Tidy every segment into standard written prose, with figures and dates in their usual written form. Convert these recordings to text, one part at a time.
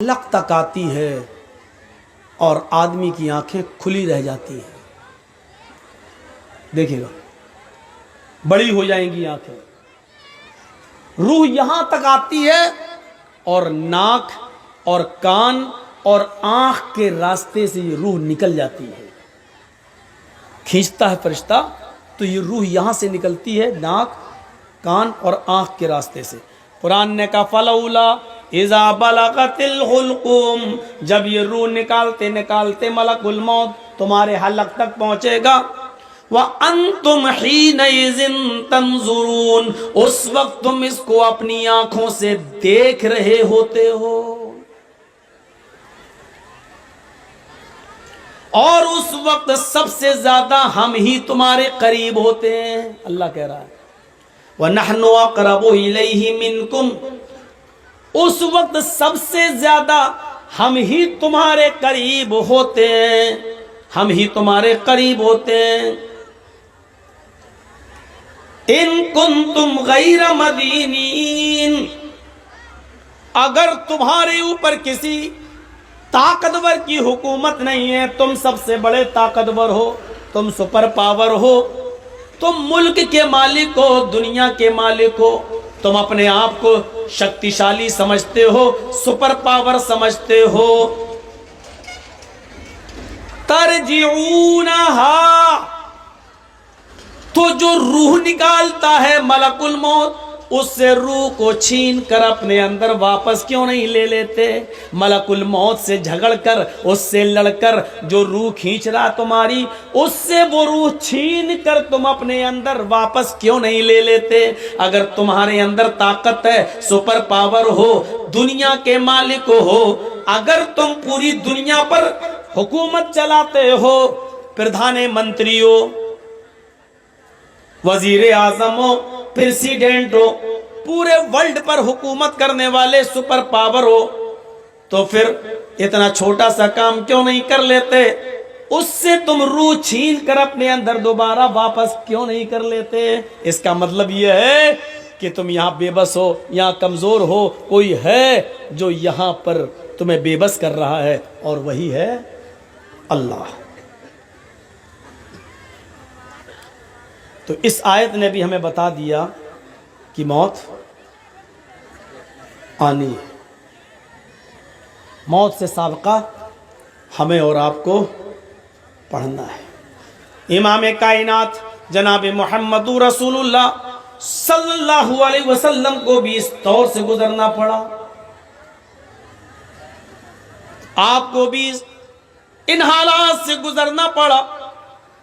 لق تک آتی ہے اور آدمی کی آنکھیں کھلی رہ جاتی ہیں. دیکھیے گا بڑی ہو جائیں گی آنکھیں. روح یہاں تک آتی ہے اور ناک اور کان اور آنکھ کے راستے سے یہ روح نکل جاتی ہے. کھینچتا ہے فرشتہ تو یہ روح یہاں سے نکلتی ہے ناک کان اور آنکھ کے راستے سے. قرآن نے کہا فلولا اذا بلغت الحلقوم، جب یہ روح نکالتے نکالتے ملک الموت تمہارے حلق تک پہنچے گا. وَأَنْتُمْ حِينَئِذٍ تَنْظُرُونَ، اس وقت تم اس کو اپنی آنکھوں سے دیکھ رہے ہوتے ہو. اور اس وقت سب سے زیادہ ہم ہی تمہارے قریب ہوتے ہیں. اللہ کہہ رہا ہے وَنَحْنُ أَقْرَبُ إِلَيْهِ مِنْكُمْ، اس وقت سب سے زیادہ ہم ہی تمہارے قریب ہوتے ہیں، ہم ہی تمہارے قریب ہوتے ہیں. ان کنتم غیر مدینین، اگر تمہارے اوپر کسی طاقتور کی حکومت نہیں ہے، تم سب سے بڑے طاقتور ہو، تم سپر پاور ہو، تم ملک کے مالک ہو، دنیا کے مالک ہو، تم اپنے آپ کو شکتیشالی سمجھتے ہو، سپر پاور سمجھتے ہو، ترجعونہا، تو جو روح نکالتا ہے ملک الموت اس سے روح کو چھین کر اپنے اندر واپس کیوں نہیں لے لیتے؟ ملک الموت سے جھگڑ کر، اس سے لڑ کر جو روح کھینچ رہا تمہاری، اس سے وہ روح چھین کر تم اپنے اندر واپس کیوں نہیں لے لیتے؟ اگر تمہارے اندر طاقت ہے، سپر پاور ہو، دنیا کے مالک ہو، اگر تم پوری دنیا پر حکومت چلاتے ہو، پردھان منتری ہو، وزیر اعظم ہو، پریسیڈنٹ ہو، پورے ورلڈ پر حکومت کرنے والے سپر پاور ہو، تو پھر اتنا چھوٹا سا کام کیوں نہیں کر لیتے؟ اس سے تم روح چھین کر اپنے اندر دوبارہ واپس کیوں نہیں کر لیتے؟ اس کا مطلب یہ ہے کہ تم یہاں بے بس ہو، یہاں کمزور ہو، کوئی ہے جو یہاں پر تمہیں بے بس کر رہا ہے، اور وہی ہے اللہ. تو اس آیت نے بھی ہمیں بتا دیا کہ موت آنی ہے. موت سے سابقہ ہمیں اور آپ کو پڑھنا ہے. امام کائنات جناب محمد رسول اللہ صلی اللہ علیہ وسلم کو بھی اس دور سے گزرنا پڑا، آپ کو بھی ان حالات سے گزرنا پڑا.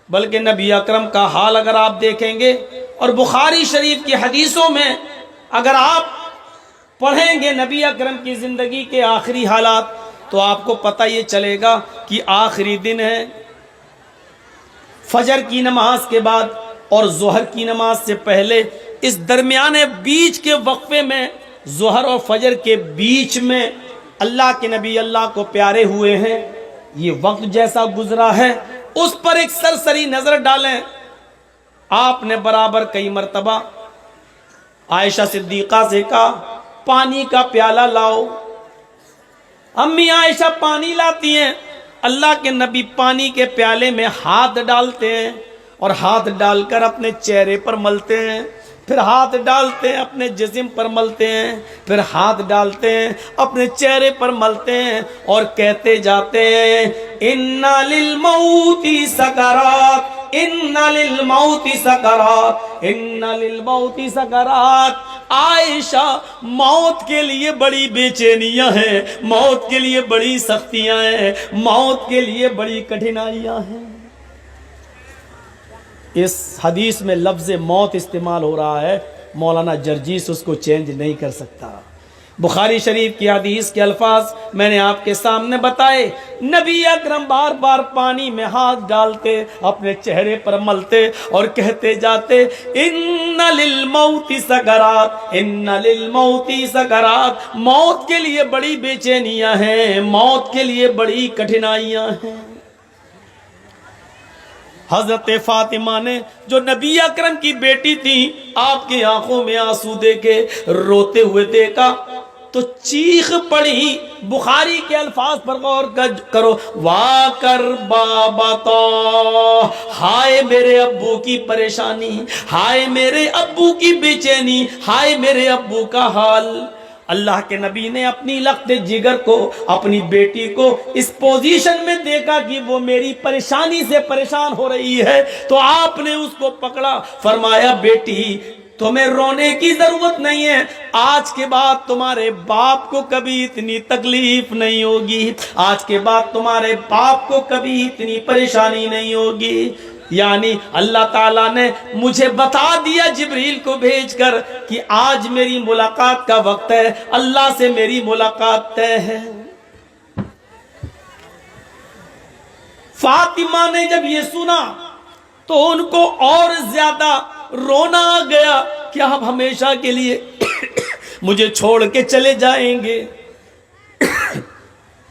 بلکہ نبی اکرم کا حال اگر آپ دیکھیں گے اور بخاری شریف کی حدیثوں میں اگر آپ پڑھیں گے نبی اکرم کی زندگی کے آخری حالات، تو آپ کو پتہ یہ چلے گا کہ آخری دن ہے. فجر کی نماز کے بعد اور ظہر کی نماز سے پہلے اس درمیانے بیچ کے وقفے میں، ظہر اور فجر کے بیچ میں اللہ کے نبی اللہ کو پیارے ہوئے ہیں. یہ وقت جیسا گزرا ہے اس پر ایک سرسری نظر ڈالیں. آپ نے برابر کئی مرتبہ عائشہ صدیقہ سے کہا پانی کا پیالہ لاؤ. امی عائشہ پانی لاتی ہیں، اللہ کے نبی پانی کے پیالے میں ہاتھ ڈالتے ہیں اور ہاتھ ڈال کر اپنے چہرے پر ملتے ہیں، پھر ہاتھ ڈالتے ہیں اپنے جسم پر ملتے ہیں، پھر ہاتھ ڈالتے ہیں اپنے چہرے پر ملتے ہیں اور کہتے جاتے ہیں اِنَّ لِلْمَوْتِ سَكَرَاتٍ اِنَّ لِلْمَوْتِ سَكَرَاتٍ اِنَّ لِلْمَوْتِ سَكَرَاتٍ. عائشہ، موت کے لیے بڑی بے چینیاں ہیں، موت کے لیے بڑی سختیاں ہیں، موت کے لیے بڑی کٹھنائیاں ہیں. اس حدیث میں لفظ موت استعمال ہو رہا ہے، مولانا جرجیس اس کو چینج نہیں کر سکتا. بخاری شریف کی حدیث کے الفاظ میں نے آپ کے سامنے بتائے. نبی اکرم بار بار پانی میں ہاتھ ڈالتے، اپنے چہرے پر ملتے اور کہتے جاتے ان للموت سکرات ان للموت سکرات. موت کے لیے بڑی بے چینیاں ہیں، موت کے لیے بڑی کٹھنائیاں ہیں. حضرت فاطمہ نے جو نبی اکرم کی بیٹی تھی، آپ کی آنکھوں میں آنسو دیکھے روتے ہوئے دیکھا تو چیخ پڑی. بخاری کے الفاظ پر غور کرو. وا کر بابا تو، ہائے میرے ابو کی پریشانی، ہائے میرے ابو کی بے چینی، ہائے میرے ابو کا حال. اللہ کے نبی نے اپنی لخت جگر کو، اپنی بیٹی کو اس پوزیشن میں دیکھا کہ وہ میری پریشانی سے پریشان ہو رہی ہے، تو آپ نے اس کو پکڑا. فرمایا بیٹی تمہیں رونے کی ضرورت نہیں ہے، آج کے بعد تمہارے باپ کو کبھی اتنی تکلیف نہیں ہوگی، آج کے بعد تمہارے باپ کو کبھی اتنی پریشانی نہیں ہوگی. یعنی اللہ تعالیٰ نے مجھے بتا دیا جبریل کو بھیج کر کہ آج میری ملاقات کا وقت ہے، اللہ سے میری ملاقات طے ہے. فاطمہ نے جب یہ سنا تو ان کو اور زیادہ رونا آ گیا کہ آپ ہمیشہ کے لیے مجھے چھوڑ کے چلے جائیں گے.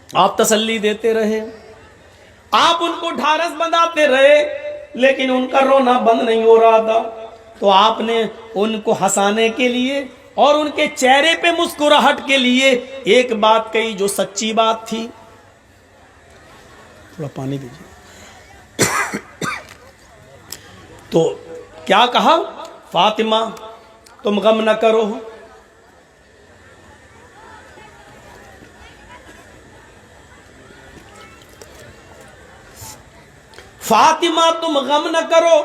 آپ تسلی دیتے رہے، آپ ان کو ڈھارس بندھاتے رہے، لیکن ان کا رونا بند نہیں ہو رہا تھا. تو آپ نے ان کو ہنسانے کے لیے اور ان کے چہرے پہ مسکراہٹ کے لیے ایک بات کہی جو سچی بات تھی. تھوڑا پانی دیجیے. تو کیا کہا؟ فاطمہ تم غم نہ کرو، فاطمہ تم غم نہ کرو،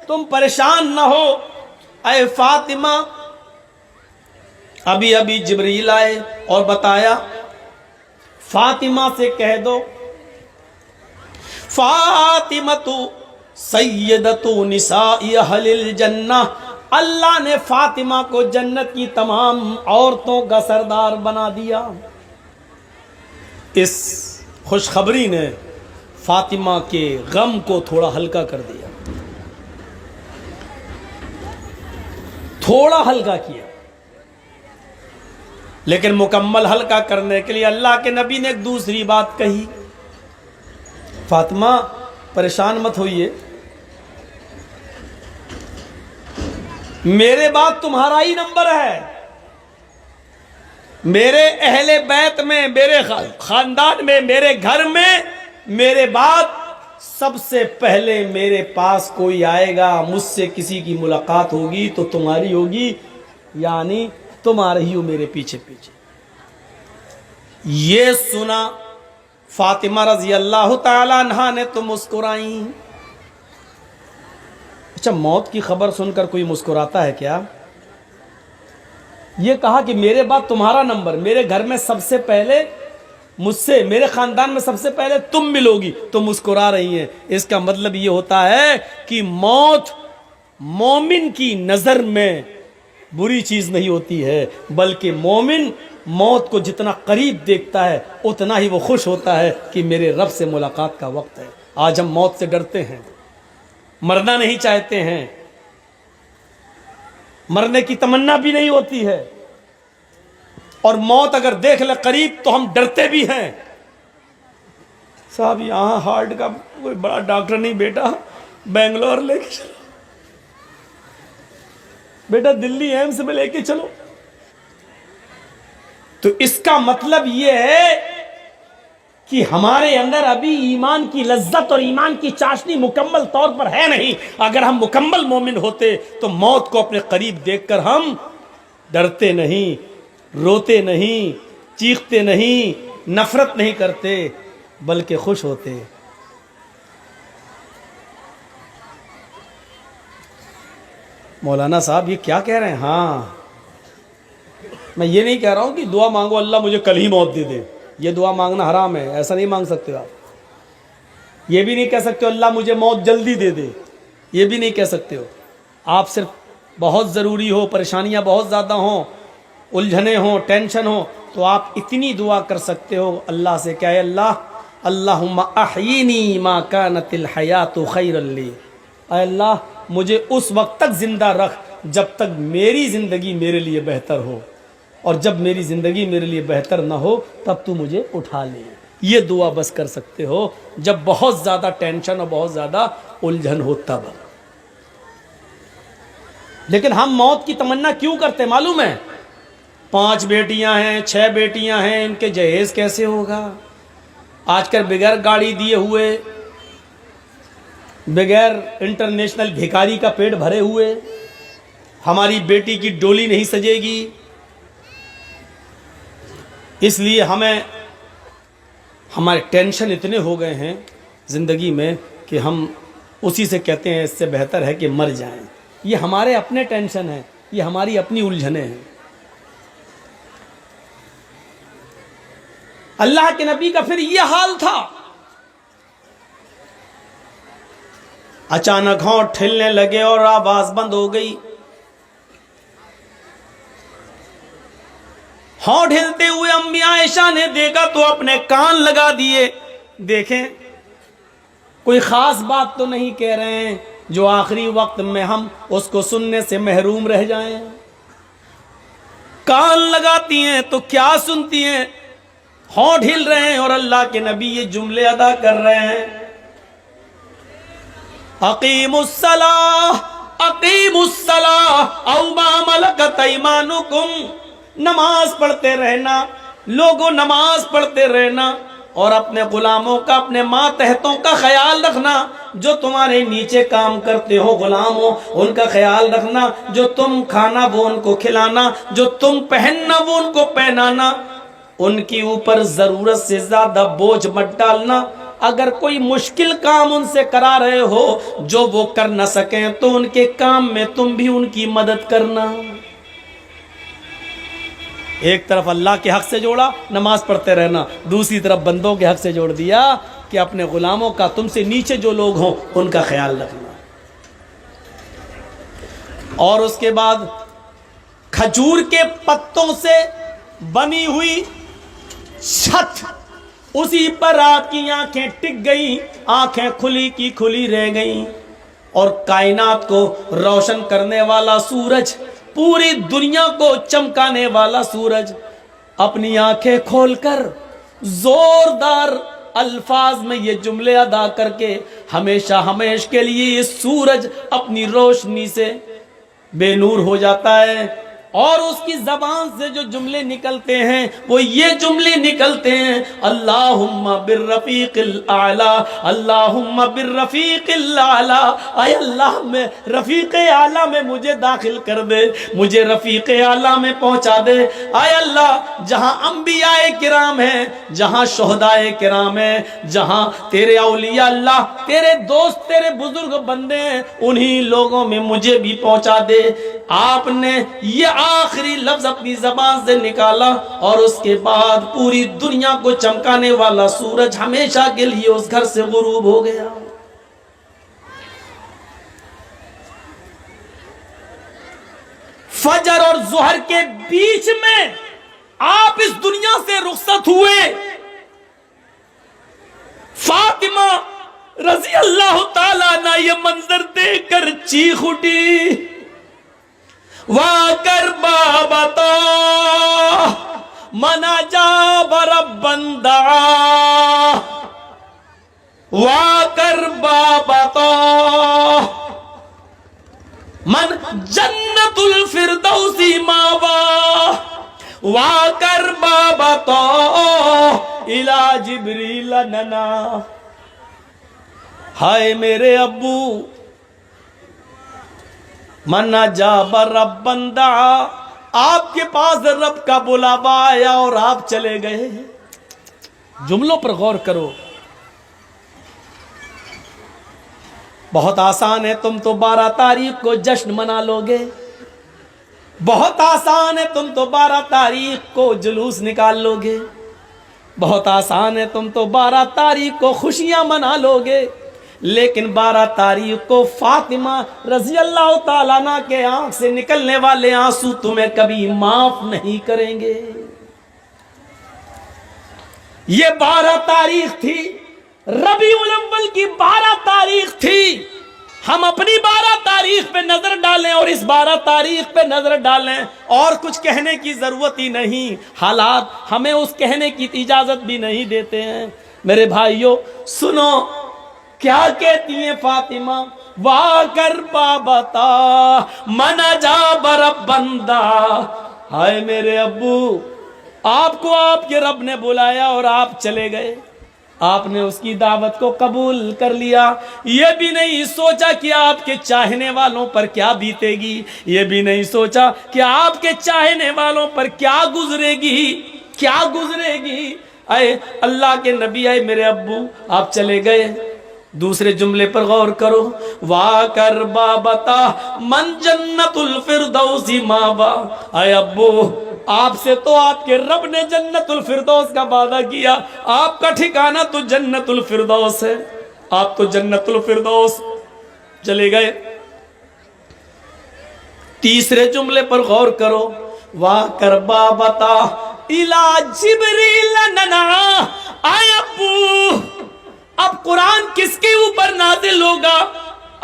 تم پریشان نہ ہو. اے فاطمہ، ابھی ابھی جبریل آئے اور بتایا فاطمہ سے کہہ دو فاطمہ تو سیدۃ نساء اہل الجنہ، اللہ نے فاطمہ کو جنت کی تمام عورتوں کا سردار بنا دیا. اس خوشخبری نے فاطمہ کے غم کو تھوڑا ہلکا کر دیا، تھوڑا ہلکا کیا. لیکن مکمل ہلکا کرنے کے لیے اللہ کے نبی نے ایک دوسری بات کہی. فاطمہ پریشان مت ہوئیے، میرے بعد تمہارا ہی نمبر ہے، میرے اہل بیت میں، میرے خاندان میں، میرے گھر میں میرے بعد سب سے پہلے میرے پاس کوئی آئے گا، مجھ سے کسی کی ملاقات ہوگی تو تمہاری ہوگی، یعنی تم آ رہی ہو میرے پیچھے پیچھے. یہ سنا فاطمہ رضی اللہ تعالی عنہا نے تو مسکرائیں. اچھا، موت کی خبر سن کر کوئی مسکراتا ہے کیا؟ یہ کہا کہ میرے بعد تمہارا نمبر، میرے گھر میں سب سے پہلے مجھ سے، میرے خاندان میں سب سے پہلے تم ملوگی، تو مسکرا رہی ہیں. اس کا مطلب یہ ہوتا ہے کہ موت مومن کی نظر میں بری چیز نہیں ہوتی ہے، بلکہ مومن موت کو جتنا قریب دیکھتا ہے اتنا ہی وہ خوش ہوتا ہے کہ میرے رب سے ملاقات کا وقت ہے. آج ہم موت سے ڈرتے ہیں، مرنا نہیں چاہتے ہیں، مرنے کی تمنا بھی نہیں ہوتی ہے، اور موت اگر دیکھ لے قریب تو ہم ڈرتے بھی ہیں. صاحب یہاں ہارٹ کا کوئی بڑا ڈاکٹر نہیں، بیٹا بنگلور لے کے چلو، بیٹا دلی ایمس میں لے کے چلو. تو اس کا مطلب یہ ہے کہ ہمارے اندر ابھی ایمان کی لذت اور ایمان کی چاشنی مکمل طور پر ہے نہیں. اگر ہم مکمل مومن ہوتے تو موت کو اپنے قریب دیکھ کر ہم ڈرتے نہیں، روتے نہیں، چیختے نہیں، نفرت نہیں کرتے، بلکہ خوش ہوتے. مولانا صاحب یہ کیا کہہ رہے ہیں؟ ہاں، میں یہ نہیں کہہ رہا ہوں کہ دعا مانگو اللہ مجھے کل ہی موت دے دے، یہ دعا مانگنا حرام ہے، ایسا نہیں مانگ سکتے آپ. یہ بھی نہیں کہہ سکتے اللہ مجھے موت جلدی دے دے، یہ بھی نہیں کہہ سکتے ہو. آپ صرف بہت ضروری ہو، پریشانیاں بہت زیادہ ہوں، الجھنیں ہوں، ٹینشن ہو، تو آپ اتنی دعا کر سکتے ہو اللہ سے کہ اے اللہ اللہم احیینی ما کانت الحیات خیرا لی، اے اللہ مجھے اس وقت تک زندہ رکھ جب تک میری زندگی میرے لیے بہتر ہو، اور جب میری زندگی میرے لیے بہتر نہ ہو تب تو مجھے اٹھا لے. یہ دعا بس کر سکتے ہو جب بہت زیادہ ٹینشن اور بہت زیادہ الجھن ہو تب. لیکن ہم موت کی تمنا کیوں کرتے معلوم ہے؟ 5 بیٹیاں ہیں 6 بیٹیاں ہیں، ان کے جہیز کیسے ہوگا؟ آج کل بغیر گاڑی دیے ہوئے، بغیر انٹرنیشنل بھکاری کا پیٹ بھرے ہوئے ہماری بیٹی کی ڈولی نہیں سجے گی۔ اس لیے ہمارے ٹینشن اتنے ہو گئے ہیں زندگی میں کہ ہم اسی سے کہتے ہیں اس سے بہتر ہے کہ مر جائیں۔ یہ ہمارے اپنے ٹینشن ہیں، یہ ہماری اپنی الجھنیں ہیں۔ اللہ کے نبی کا پھر یہ حال تھا، اچانک ہونٹ ٹھلنے لگے اور آواز بند ہو گئی۔ ہونٹ ہلتے ہوئے امی عائشہ نے دیکھا تو اپنے کان لگا دیے، دیکھیں کوئی خاص بات تو نہیں کہہ رہے ہیں جو آخری وقت میں ہم اس کو سننے سے محروم رہ جائیں۔ کان لگاتی ہیں تو کیا سنتی ہیں؟ ہونٹ ہل رہے ہیں اور اللہ کے نبی یہ جملے ادا کر رہے ہیں، اقیموا الصلاۃ اقیموا الصلاۃ او ما ملکت ایمانکم، نماز پڑھتے رہنا، لوگوں نماز پڑھتے رہنا اور اپنے غلاموں کا، اپنے ماتحتوں کا خیال رکھنا، جو تمہارے نیچے کام کرتے ہو غلاموں ان کا خیال رکھنا، جو تم کھانا وہ ان کو کھلانا، جو تم پہننا وہ ان کو پہنانا، ان کی اوپر ضرورت سے زیادہ بوجھ مت ڈالنا۔ اگر کوئی مشکل کام ان سے کرا رہے ہو جو وہ کر نہ سکیں تو ان کے کام میں تم بھی ان کی مدد کرنا۔ ایک طرف اللہ کے حق سے جوڑا نماز پڑھتے رہنا، دوسری طرف بندوں کے حق سے جوڑ دیا کہ اپنے غلاموں کا، تم سے نیچے جو لوگ ہوں ان کا خیال رکھنا۔ اور اس کے بعد کھجور کے پتوں سے بنی ہوئی چھت، اسی پر آپ کی آنکھیں ٹک گئیں، آنکھیں کھلی کی کھلی رہ گئیں، اور کائنات کو روشن کرنے والا سورج، پوری دنیا کو چمکانے والا سورج اپنی آنکھیں کھول کر زوردار الفاظ میں یہ جملے ادا کر کے ہمیشہ ہمیش کے لیے یہ سورج اپنی روشنی سے بے نور ہو جاتا ہے، اور اس کی زبان سے جو جملے نکلتے ہیں وہ یہ جملے نکلتے ہیں، اللہم بالرفیق الاعلی، اللہم بالرفیق الاعلی، اے اللہ میں رفیق اعلیٰ میں مجھے داخل کر دے، مجھے رفیق اعلیٰ میں پہنچا دے۔ اے اللہ جہاں انبیاء کرام ہیں، جہاں شہداء کرام ہیں، جہاں تیرے اولیاء اللہ، تیرے دوست، تیرے بزرگ بندے ہیں، انہی لوگوں میں مجھے بھی پہنچا دے۔ آپ نے یہ آخری لفظ اپنی زبان سے نکالا اور اس کے بعد پوری دنیا کو چمکانے والا سورج ہمیشہ کے لیے اس گھر سے غروب ہو گیا۔ فجر اور ظہر کے بیچ میں آپ اس دنیا سے رخصت ہوئے۔ فاطمہ رضی اللہ تعالیٰ عنہ یہ منظر دیکھ کر چیخ اٹھی، وَكَرْبَابَتَا مَنْ أَجَابَ رَبًّا دَعَاهُ، وَكَرْبَابَتَا مَنْ جَنَّةُ الْفِرْدَوْسِ مَأْوَاهُ، وَكَرْبَابَتَا إِلَى جِبْرِيلَ نَنَا۔ ہائے میرے ابو، من اجاب ربًا دعا، آپ کے پاس رب کا بلاوا آیا اور آپ چلے گئے۔ جملوں پر غور کرو، بہت آسان ہے تم تو 12 تاریخ کو جشن منا لو گے، بہت آسان ہے تم تو 12 تاریخ کو جلوس نکال لو گے، بہت آسان ہے تم تو 12 تاریخ کو خوشیاں منا لو گے، لیکن 12 تاریخ کو فاطمہ رضی اللہ تعالیٰ عنہ کے آنکھ سے نکلنے والے آنسو تمہیں کبھی معاف نہیں کریں گے۔ یہ 12 تاریخ تھی، ربیع الاول کی 12 تاریخ تھی۔ ہم اپنی 12 تاریخ پہ نظر ڈالیں اور اس 12 تاریخ پہ نظر ڈالیں، اور کچھ کہنے کی ضرورت ہی نہیں، حالات ہمیں اس کہنے کی اجازت بھی نہیں دیتے ہیں۔ میرے بھائیوں سنو کیا کہتی ہیں فاطمہ، وَكَرْبَابَتَا مَنْ أَجَابَ رَبًّا دَعَاهُ، ہائے میرے ابو، آپ کو آپ کے رب نے بلایا اور آپ چلے گئے، آپ نے اس کی دعوت کو قبول کر لیا، یہ بھی نہیں سوچا کہ آپ کے چاہنے والوں پر کیا بیتے گی، یہ بھی نہیں سوچا کہ آپ کے چاہنے والوں پر کیا گزرے گی۔ اے اللہ کے نبی، اے میرے ابو، آپ چلے گئے۔ دوسرے جملے پر غور کرو، وا کر بابتا من جنت الفردوس ماوا۔ اے ابو، آپ سے تو آپ کے رب نے جنت الفردوس کا وعدہ کیا، آپ کا ٹھکانہ تو جنت الفردوس ہے، آپ تو جنت الفردوس چلے گئے۔ تیسرے جملے پر غور کرو، وا کر بابتا الا جبریل ننا۔ اے ابو، اب قرآن کس کے اوپر نازل ہوگا؟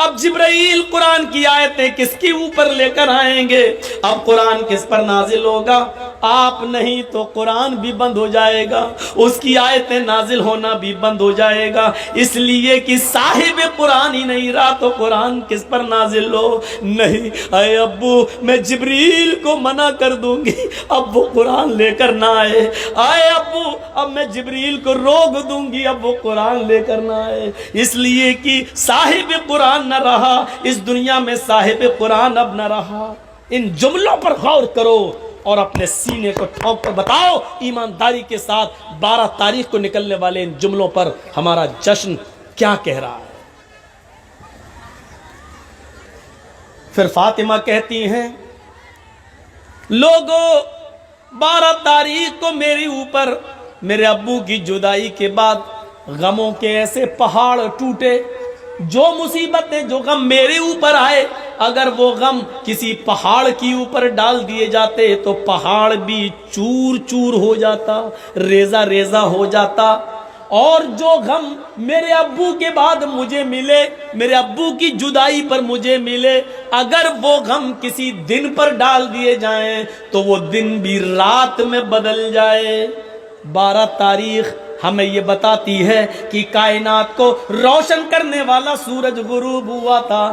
اب جبرائیل قرآن کی آیتیں کس کے اوپر لے کر آئیں گے؟ اب قرآن کس پر نازل ہوگا؟ آپ نہیں تو قرآن بھی بند ہو جائے گا، اس کی آیتیں نازل ہونا بھی بند ہو جائے گا، اس لیے کہ صاحب قرآن ہی نہیں رہا تو قرآن کس پر نازل ہو؟ نہیں، اے ابو، میں جبریل کو منع کر دوں گی اب وہ قرآن لے کر نہ آئے۔ اے ابو، اب میں جبریل کو روک دوں گی اب وہ قرآن لے کر نہ آئے، اس لیے کہ صاحب قرآن نہ رہا اس دنیا میں، صاحب قرآن اب نہ رہا۔ ان جملوں پر غور کرو اور اپنے سینے کو ٹھونک کر بتاؤ ایمانداری کے ساتھ 12 تاریخ کو نکلنے والے ان جملوں پر ہمارا جشن کیا کہہ رہا ہے۔ پھر فاطمہ کہتی ہیں، لوگوں 12 تاریخ کو میرے اوپر میرے ابو کی جدائی کے بعد غموں کے ایسے پہاڑ ٹوٹے، جو مصیبتیں جو غم میرے اوپر آئے، اگر وہ غم کسی پہاڑ کی اوپر ڈال دیے جاتے تو پہاڑ بھی چور چور ہو جاتا، ریزہ ریزہ ہو جاتا۔ اور جو غم میرے ابو کے بعد مجھے ملے، میرے ابو کی جدائی پر مجھے ملے، اگر وہ غم کسی دن پر ڈال دیے جائیں تو وہ دن بھی رات میں بدل جائے۔ 12 تاریخ ہمیں یہ بتاتی ہے کہ کائنات کو روشن کرنے والا سورج غروب ہوا تھا،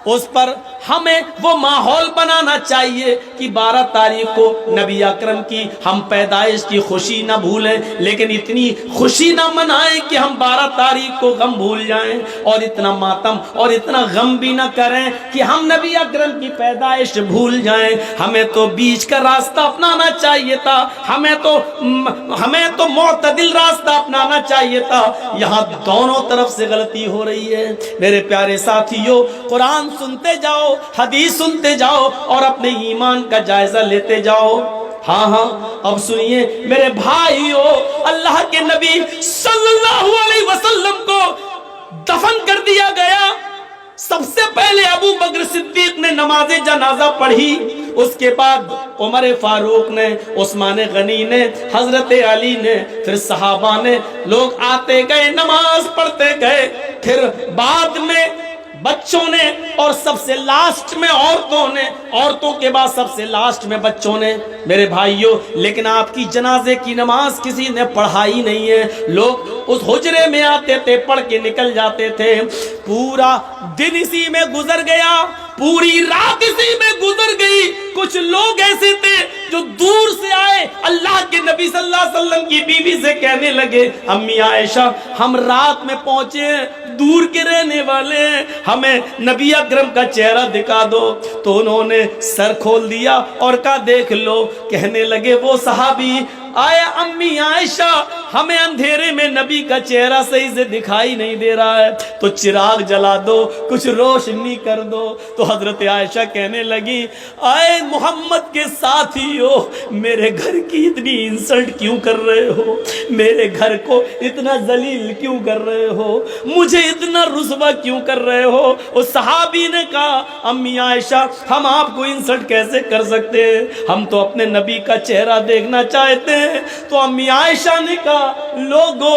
اس پر ہمیں وہ ماحول بنانا چاہیے کہ 12 تاریخ کو نبی اکرم کی ہم پیدائش کی خوشی نہ بھولیں، لیکن اتنی خوشی نہ منائیں کہ ہم 12 تاریخ کو غم بھول جائیں، اور اتنا ماتم اور اتنا غم بھی نہ کریں کہ ہم نبی اکرم کی پیدائش بھول جائیں۔ ہمیں تو بیچ کا راستہ اپنانا چاہیے تھا، ہمیں تو معتدل راستہ اپنانا چاہیے تھا، یہاں دونوں طرف سے غلطی ہو رہی ہے۔ میرے پیارے ساتھیوں، قرآن سنتے جاؤ، حدیث سنتے جاؤ اور اپنے ایمان کا جائزہ لیتے جاؤ۔ ہاں اب سنیے میرے بھائیو، اللہ کے نبی صلی اللہ علیہ وسلم کو دفن کر دیا گیا، سب سے پہلے ابو بکر صدیق نے نماز جنازہ پڑھی، اس کے بعد عمر فاروق نے، عثمان غنی نے، حضرت علی نے، پھر صحابہ نے، لوگ آتے گئے نماز پڑھتے گئے، پھر بعد میں بچوں نے، اور سب سے لاسٹ میں عورتوں کے بعد سب سے لاسٹ میں بچوں نے۔ میرے بھائیوں، لیکن آپ کی جنازے کی نماز کسی نے پڑھائی نہیں ہے، لوگ اس حجرے میں آتے تھے، پڑھ کے نکل جاتے تھے، پورا دن اسی میں گزر گیا، پوری رات اسی میں گزر گئی۔ کچھ لوگ ایسے تھے جو دور سے آئے، اللہ کے نبی صلی اللہ علیہ وسلم کی بیوی سے کہنے لگے، امی عائشہ ہم رات میں پہنچے، دور کے رہنے والے ہیں، ہمیں نبی اکرم کا چہرہ دکھا دو۔ تو انہوں نے سر کھول دیا اور کہا دیکھ لو۔ کہنے لگے وہ صحابی، آیا امی عائشہ ہمیں اندھیرے میں نبی کا چہرہ صحیح سے دکھائی نہیں دے رہا ہے، تو چراغ جلا دو، کچھ روشنی کر دو۔ تو حضرت عائشہ کہنے لگی، آئے محمد کے ساتھیو، میرے گھر کی اتنی انسلٹ کیوں کر رہے ہو؟ میرے گھر کو اتنا ذلیل کیوں کر رہے ہو؟ مجھے اتنا رسوا کیوں کر رہے ہو؟ اس صحابی نے کہا، امی عائشہ ہم آپ کو انسلٹ کیسے کر سکتے ہیں؟ ہم تو اپنے نبی کا چہرہ دیکھنا چاہتے ہیں۔ تو امی عائشہ نے کہا، لوگوں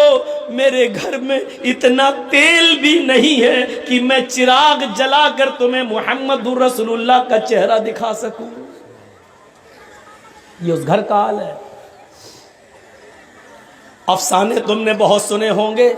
میرے گھر میں اتنا تیل بھی نہیں ہے کہ میں چراغ جلا کر تمہیں محمد رسول اللہ کا چہرہ دکھا سکوں۔ یہ اس گھر کا حال ہے۔ افسانے تم نے بہت سنے ہوں گے،